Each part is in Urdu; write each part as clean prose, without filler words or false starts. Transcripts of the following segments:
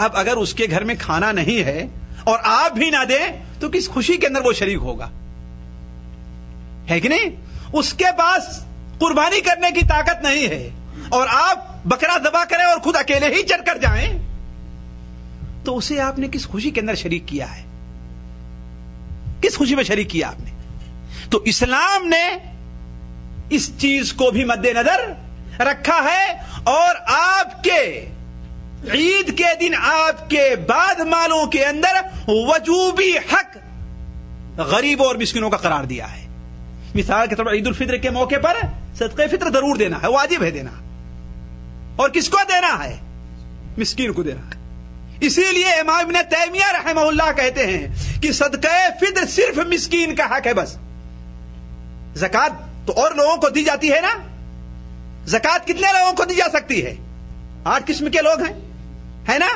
اب اگر اس کے گھر میں کھانا نہیں ہے اور آپ بھی نہ دیں تو کس خوشی کے اندر وہ شریک ہوگا؟ ہے کہ نہیں؟ اس کے پاس قربانی کرنے کی طاقت نہیں ہے اور آپ بکرا ذبح کریں اور خود اکیلے ہی چڑھ کر جائیں تو اسے آپ نے کس خوشی کے اندر شریک کیا ہے؟ کس خوشی میں شریک کیا آپ نے؟ تو اسلام نے اس چیز کو بھی مد نظر رکھا ہے اور آپ کے عید کے دن آپ کے بعد مالوں کے اندر وجوبی حق غریبوں اور مسکینوں کا قرار دیا ہے. مثال کے طور پر عید الفطر کے موقع پر صدقہ فطر ضرور دینا ہے، واجب ہے دینا. اور کس کو دینا ہے؟ مسکین کو دینا ہے. اسی لیے امام ابن تیمیہ رحمہ اللہ کہتے ہیں کہ صدقہ فطر صرف مسکین کا حق ہے بس. زکات تو اور لوگوں کو دی جاتی ہے نا. زکات کتنے لوگوں کو دی جا سکتی ہے؟ 8 قسم کے لوگ ہیں، ہے نا.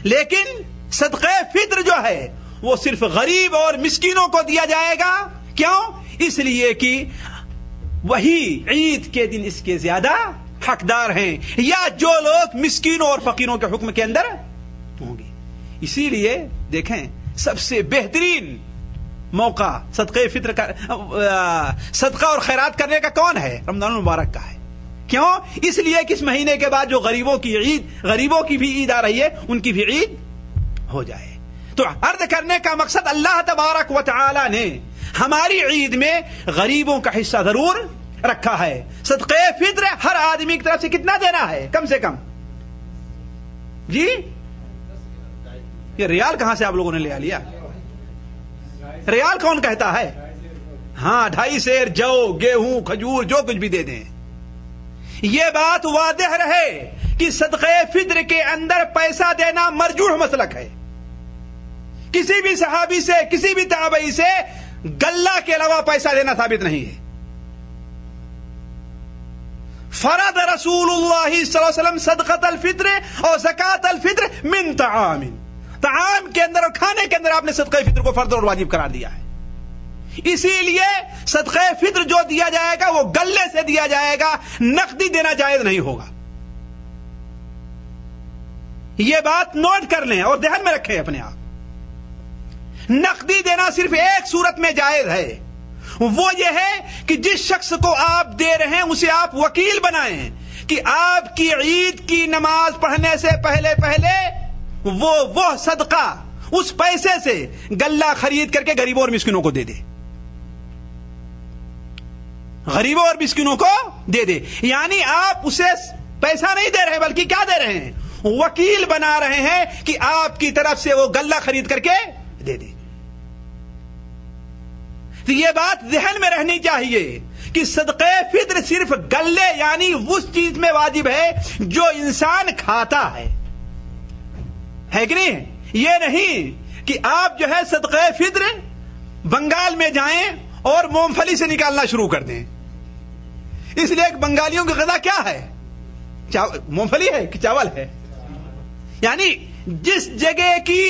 لیکن صدقہ فطر جو ہے وہ صرف غریب اور مسکینوں کو دیا جائے گا. کیوں؟ اس لیے کہ وہی عید کے دن اس کے زیادہ حقدار ہیں، یا جو لوگ مسکینوں اور فقیروں کے حکم کے اندر ہوں گے. اسی لیے دیکھیں سب سے بہترین موقع صدقہ فطر کا صدقہ اور خیرات کرنے کا کون ہے؟ رمضان المبارک کا ہے. کیوں؟ اس لیے کہ اس مہینے کے بعد جو غریبوں کی عید، غریبوں کی بھی عید آ رہی ہے، ان کی بھی عید ہو جائے. تو عرض کرنے کا مقصد اللہ تبارک و تعالی نے ہماری عید میں غریبوں کا حصہ ضرور رکھا ہے. صدقہ فطر ہر آدمی کی طرف سے کتنا دینا ہے؟ کم سے کم جی یہ ریال کہاں سے آپ لوگوں نے لے لیا؟ ریال کون کہتا ہے؟ ہاں 2.5 سیر جو، گیہوں، کھجور، جو کچھ بھی دے دیں. یہ بات واضح رہے کہ صدقہ فطر کے اندر پیسہ دینا مرجوح مسلک ہے. کسی بھی صحابی سے، کسی بھی تابعی سے گلہ کے علاوہ پیسہ دینا ثابت نہیں ہے. فرض رسول اللہ صلی اللہ علیہ وسلم صدقۃ الفطر اور زکات الفطر من طعام. طعام کے اندر اور کھانے کے اندر آپ نے صدقہ فطر کو فرض اور واجب قرار دیا ہے. اسی لیے صدقہ فطر جو دیا جائے گا وہ گلے سے دیا جائے گا، نقدی دینا جائز نہیں ہوگا. یہ بات نوٹ کر لیں اور ذہن میں رکھیں اپنے آپ. نقدی دینا صرف ایک صورت میں جائز ہے، وہ یہ ہے کہ جس شخص کو آپ دے رہے ہیں اسے آپ وکیل بنائیں کہ آپ کی عید کی نماز پڑھنے سے پہلے وہ صدقہ اس پیسے سے گلہ خرید کر کے غریبوں اور مسکینوں کو دے دے. غریبوں اور مسکینوں کو دے دے. یعنی آپ اسے پیسہ نہیں دے رہے بلکہ کیا دے رہے ہیں؟ وکیل بنا رہے ہیں کہ آپ کی طرف سے وہ گلہ خرید کر کے دے دے. تو یہ بات ذہن میں رہنی چاہیے کہ صدقہ فطر صرف گلے یعنی اس چیز میں واجب ہے جو انسان کھاتا ہے کہ نہیں؟ یہ نہیں کہ آپ جو ہے صدقہ فطر بنگال میں جائیں اور مونگ پھلی سے نکالنا شروع کر دیں. اس لیے بنگالیوں کی غذا کیا ہے؟ مونگ پھلی ہے کہ چاول ہے. یعنی جس جگہ کی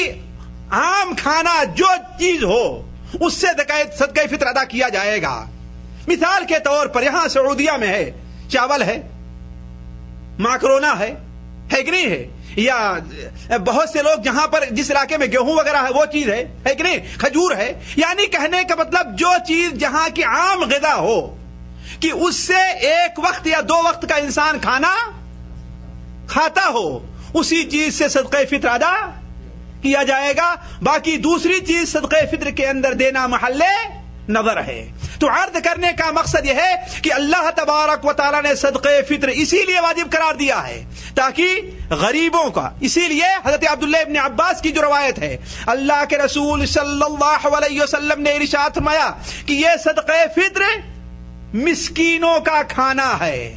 عام کھانا جو چیز ہو اس سے صدقہ فطر ادا کیا جائے گا. مثال کے طور پر یہاں سعودیہ میں ہے چاول ہے، ماکرونا ہے کہ نہیں ہے، یا بہت سے لوگ جہاں پر جس علاقے میں گیہوں وغیرہ ہے وہ چیز ہے کہ نہیں، کھجور ہے. یعنی کہنے کا مطلب جو چیز جہاں کی عام غذا ہو کہ اس سے ایک وقت یا 2 وقت کا انسان کھانا کھاتا ہو، اسی چیز سے صدقہ فطر ادا کیا جائے گا. باقی دوسری چیز صدقہ فطر کے اندر دینا محل نظر ہے. تو عرض کرنے کا مقصد یہ ہے کہ اللہ تبارک و تعالی نے صدقہ فطر اسی لیے واجب قرار دیا ہے تاکہ غریبوں کا. اسی لیے حضرت عبداللہ ابن عباس کی جو روایت ہے، اللہ کے رسول صلی اللہ علیہ وسلم نے ارشاد فرمایا کہ یہ صدقہ فطر مسکینوں کا کھانا ہے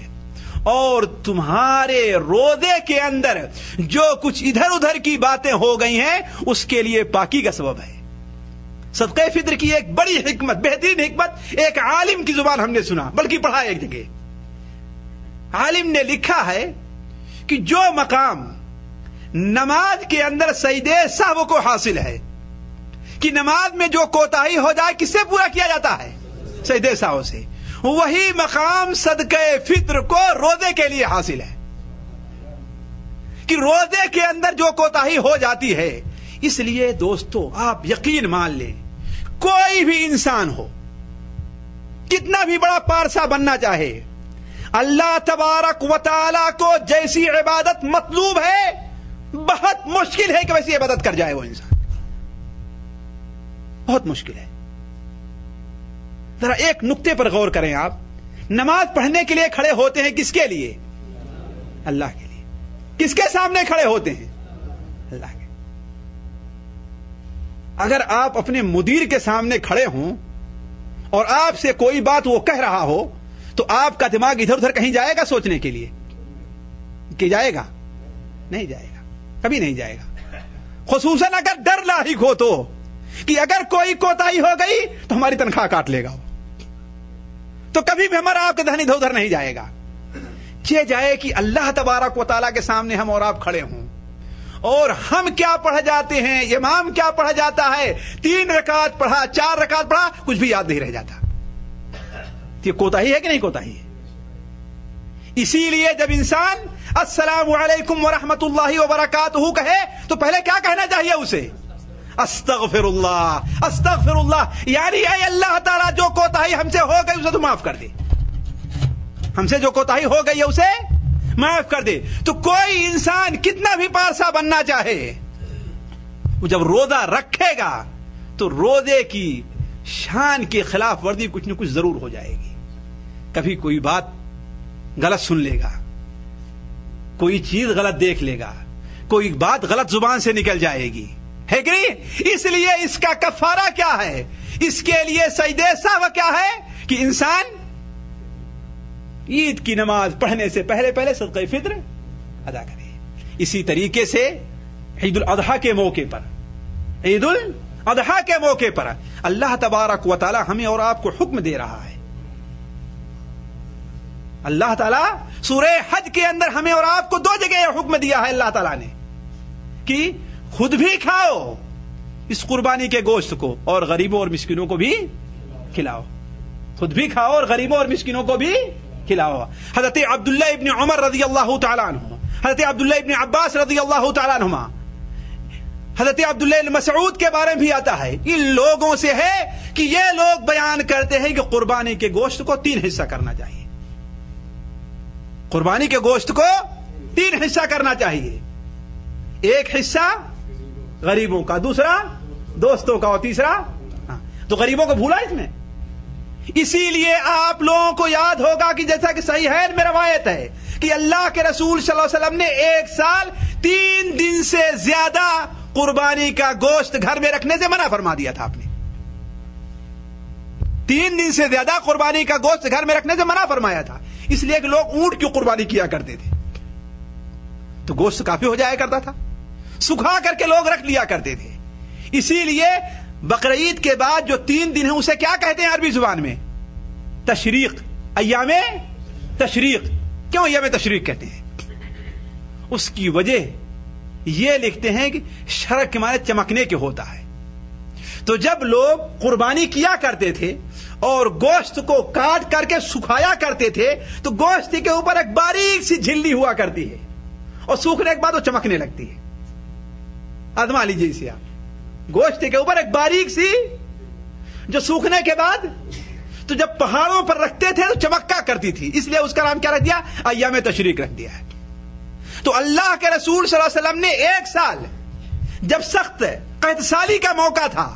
اور تمہارے روزے کے اندر جو کچھ ادھر ادھر کی باتیں ہو گئی ہیں اس کے لیے پاکی کا سبب ہے. صدقہ فطر کی ایک بڑی حکمت، بہترین حکمت ایک عالم کی زبان ہم نے سنا، بلکہ پڑھا ایک جگہ. عالم نے لکھا ہے کہ جو مقام نماز کے اندر سجدے سہو کو حاصل ہے کہ نماز میں جو کوتاہی ہو جائے کس سے پورا کیا جاتا ہے؟ سجدے سہو سے. وہی مقام صدقہ فطر کو روزے کے لیے حاصل ہے کہ روزے کے اندر جو کوتاہی ہو جاتی ہے. اس لیے دوستو آپ یقین مان لیں, کوئی بھی انسان ہو, کتنا بھی بڑا پارسا بننا چاہے, اللہ تبارک و تعالی کو جیسی عبادت مطلوب ہے بہت مشکل ہے کہ ویسی عبادت کر جائے وہ انسان, بہت مشکل ہے. ذرا ایک نقطے پر غور کریں آپ, نماز پڑھنے کے لیے کھڑے ہوتے ہیں کس کے لیے؟ اللہ کے لیے. کس کے سامنے کھڑے ہوتے ہیں؟ اللہ کے. اگر آپ اپنے مدیر کے سامنے کھڑے ہوں اور آپ سے کوئی بات وہ کہہ رہا ہو تو آپ کا دماغ ادھر ادھر کہیں جائے گا سوچنے کے لیے کہ جائے گا؟ نہیں جائے گا, کبھی نہیں جائے گا. خصوصاً اگر ڈر لاحق ہو تو کہ اگر کوئی کوتاہی ہو گئی تو ہماری تنخواہ کاٹ لے گا, تو کبھی بھی ہمارا آپ کا ذہن ادھر ادھر نہیں جائے گا. یہ جائے کہ اللہ تبارک و تعالیٰ کے سامنے ہم اور آپ کھڑے ہوں اور ہم کیا پڑھ جاتے ہیں, امام کیا پڑھ جاتا ہے, 3 رکعت پڑھا, 4 رکعت پڑھا, کچھ بھی یاد نہیں رہ جاتا. یہ کوتاہی ہے کہ نہیں کوتاہی ہے؟ اسی لیے جب انسان السلام علیکم ورحمۃ اللہ وبرکاتہ کہے تو پہلے کیا کہنا چاہیے اسے؟ استغفر اللہ, استغفر اللہ. یعنی اے اللہ تعالیٰ جو کوتاہی ہم سے ہو گئی اسے تو معاف کر دے, ہم سے جو کوتاہی ہو گئی ہے اسے معاف کر دے. تو کوئی انسان کتنا بھی پارسا بننا چاہے وہ جب روزہ رکھے گا تو روزے کی شان کی خلاف ورزی کچھ نہ کچھ ضرور ہو جائے گی. کبھی کوئی بات غلط سن لے گا, کوئی چیز غلط دیکھ لے گا, کوئی بات غلط زبان سے نکل جائے گی, ہے کہ نہیں؟ اس لیے اس کا کفارہ کیا ہے, اس کے لیے سجدے سہو کیا ہے کہ انسان عید کی نماز پڑھنے سے پہلے پہلے صدقہ فطر ادا کرے. اسی طریقے سے عید الاضحیٰ کے موقع پر, عید الاضحیٰ کے موقع پر اللہ تبارک و تعالی ہمیں اور آپ کو حکم دے رہا ہے. اللہ تعالیٰ سورہ حج کے اندر ہمیں اور آپ کو 2 جگہ یہ حکم دیا ہے اللہ تعالیٰ نے کہ خود بھی کھاؤ اس قربانی کے گوشت کو اور غریبوں اور مسکینوں کو بھی کھلاؤ. خود بھی کھاؤ اور غریبوں اور مسکینوں کو بھی کھلاؤ. حضرت عبداللہ ابن عمر رضی اللہ تعالیٰ عنہ, حضرت عبداللہ ابن عباس رضی اللہ تعالیٰ عنہما, حضرت عبداللہ ابن مسعود کے بارے میں بھی آتا ہے. ان لوگوں سے ہے کہ یہ لوگ بیان کرتے ہیں کہ قربانی کے گوشت کو 3 حصہ کرنا چاہیے. قربانی کے گوشت کو 3 حصہ کرنا چاہیے. ایک حصہ غریبوں کا, دوسرا دوستوں کا, اور تیسرا تو غریبوں کو بھولا اس میں. اسی لیے آپ لوگوں کو یاد ہوگا کہ جیسا کہ صحیحین میں روایت ہے کہ اللہ کے رسول صلی اللہ علیہ وسلم نے 1 سال 3 دن سے زیادہ قربانی کا گوشت گھر میں رکھنے سے منع فرما دیا تھا. آپ نے 3 دن سے زیادہ قربانی کا گوشت گھر میں رکھنے سے منع فرمایا تھا, اس لیے کہ لوگ اونٹ کی قربانی کیا کرتے تھے تو گوشت کافی ہو جایا کرتا تھا, سکھا کر کے لوگ رکھ لیا کرتے تھے. اسی لیے بقرعید کے بعد جو 3 دن ہیں اسے کیا کہتے ہیں عربی زبان میں؟ تشریق, ایام تشریق. کیوں ایام تشریق کہتے ہیں؟ اس کی وجہ یہ لکھتے ہیں کہ شرق کے معنی چمکنے کے ہوتا ہے. تو جب لوگ قربانی کیا کرتے تھے اور گوشت کو کاٹ کر کے سکھایا کرتے تھے تو گوشت کے اوپر ایک باریک سی جھلی ہوا کرتی ہے اور سوکھنے کے بعد وہ چمکنے لگتی ہے. آزما لیجیے اسے آپ. گوشت کے اوپر ایک باریک سی جو سوکھنے کے بعد تو جب پہاڑوں پر رکھتے تھے تو چمکا کرتی تھی, اس لیے اس کا نام کیا رکھ دیا؟ ایام تشریق رکھ دیا ہے. تو اللہ کے رسول صلی اللہ علیہ وسلم نے 1 سال جب سخت قحط سالی کا موقع تھا,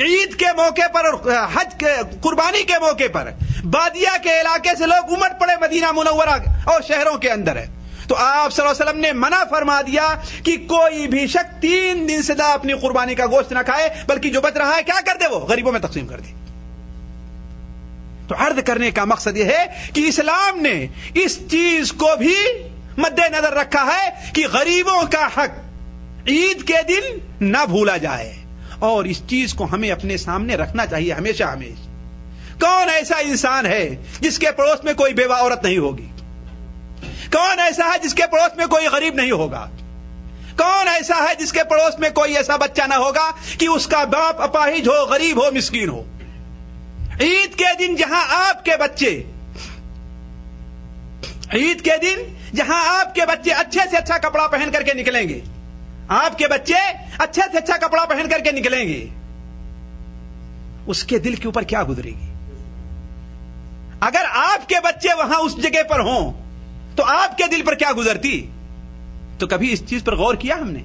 عید کے موقع پر اور حج کے قربانی کے موقع پر بادیہ کے علاقے سے لوگ امٹ پڑے مدینہ منورہ اور شہروں کے اندر ہے, تو آپ صلی اللہ علیہ وسلم نے منع فرما دیا کہ کوئی بھی شخص 3 دن سے زیادہ اپنی قربانی کا گوشت نہ کھائے, بلکہ جو بچ رہا ہے کیا کر دے, وہ غریبوں میں تقسیم کر دے. تو عرض کرنے کا مقصد یہ ہے کہ اسلام نے اس چیز کو بھی مد نظر رکھا ہے کہ غریبوں کا حق عید کے دن نہ بھولا جائے, اور اس چیز کو ہمیں اپنے سامنے رکھنا چاہیے ہمیشہ ہمیشہ. کون ایسا انسان ہے جس کے پڑوس میں کوئی بیوہ عورت نہیں ہوگی؟ کون ایسا ہے جس کے پڑوس میں کوئی غریب نہیں ہوگا؟ کون ایسا ہے جس کے پڑوس میں کوئی ایسا بچہ نہ ہوگا کہ اس کا باپ اپاہج ہو, غریب ہو, مسکین ہو؟ عید کے دن جہاں آپ کے بچے عید کے دن جہاں آپ کے بچے اچھے سے اچھا کپڑا پہن کر کے نکلیں گے، آپ کے بچے اچھے سے اچھا کپڑا پہن کر کے نکلیں گے، اس کے دل کے اوپر کیا گزرے گی؟ اگر آپ کے بچے وہاں اس جگہ پر ہوں تو آپ کے دل پر کیا گزرتی؟ تو کبھی اس چیز پر غور کیا ہم نے؟